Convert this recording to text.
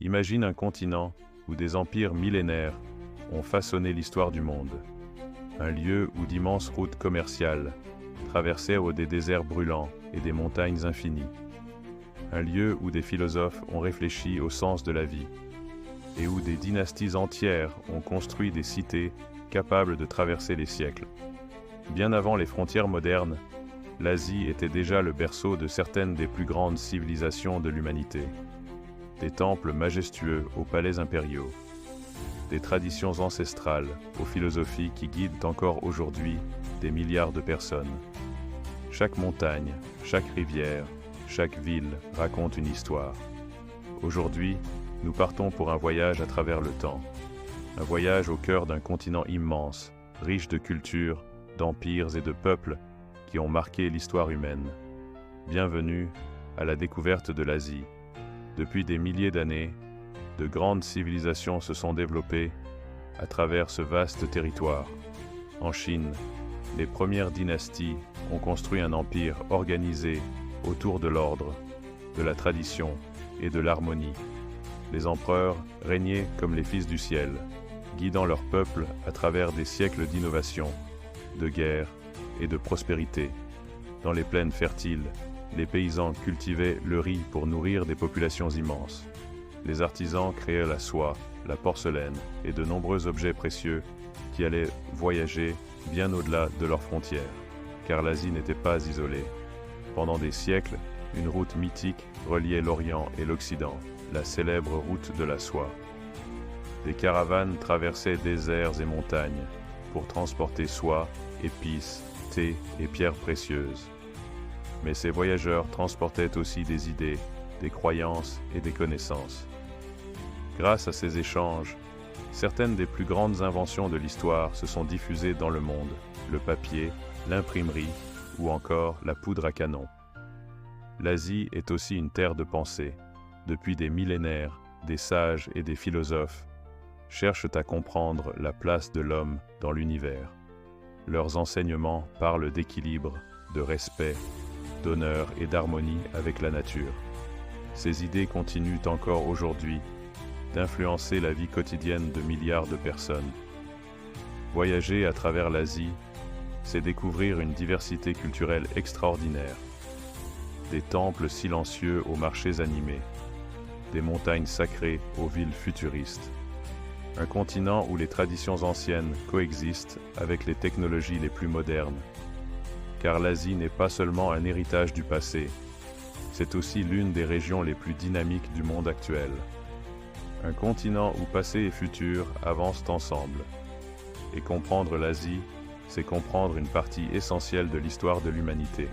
Imagine un continent où des empires millénaires ont façonné l'histoire du monde. Un lieu où d'immenses routes commerciales traversèrent des déserts brûlants et des montagnes infinies. Un lieu où des philosophes ont réfléchi au sens de la vie et où des dynasties entières ont construit des cités capables de traverser les siècles. Bien avant les frontières modernes, l'Asie était déjà le berceau de certaines des plus grandes civilisations de l'humanité. Des temples majestueux aux palais impériaux, des traditions ancestrales aux philosophies qui guident encore aujourd'hui des milliards de personnes. Chaque montagne, chaque rivière, chaque ville raconte une histoire. Aujourd'hui, nous partons pour un voyage à travers le temps. Un voyage au cœur d'un continent immense, riche de cultures, d'empires et de peuples qui ont marqué l'histoire humaine. Bienvenue à la découverte de l'Asie. Depuis des milliers d'années, de grandes civilisations se sont développées à travers ce vaste territoire. En Chine, les premières dynasties ont construit un empire organisé autour de l'ordre, de la tradition et de l'harmonie. Les empereurs régnaient comme les fils du ciel, guidant leur peuple à travers des siècles d'innovation, de guerre et de prospérité. Dans les plaines fertiles, les paysans cultivaient le riz pour nourrir des populations immenses. Les artisans créaient la soie, la porcelaine et de nombreux objets précieux qui allaient voyager bien au-delà de leurs frontières, car l'Asie n'était pas isolée. Pendant des siècles, une route mythique reliait l'Orient et l'Occident, la célèbre route de la soie. Des caravanes traversaient déserts et montagnes pour transporter soie, épices, thé et pierres précieuses. Mais ces voyageurs transportaient aussi des idées, des croyances et des connaissances. Grâce à ces échanges, certaines des plus grandes inventions de l'histoire se sont diffusées dans le monde, le papier, l'imprimerie ou encore la poudre à canon. L'Asie est aussi une terre de pensée. Depuis des millénaires, des sages et des philosophes cherchent à comprendre la place de l'homme dans l'univers. Leurs enseignements parlent d'équilibre, de respect, d'honneur et d'harmonie avec la nature. Ces idées continuent encore aujourd'hui d'influencer la vie quotidienne de milliards de personnes. Voyager à travers l'Asie, c'est découvrir une diversité culturelle extraordinaire. Des temples silencieux aux marchés animés, des montagnes sacrées aux villes futuristes. Un continent où les traditions anciennes coexistent avec les technologies les plus modernes. Car l'Asie n'est pas seulement un héritage du passé, c'est aussi l'une des régions les plus dynamiques du monde actuel. Un continent où passé et futur avancent ensemble. Et comprendre l'Asie, c'est comprendre une partie essentielle de l'histoire de l'humanité.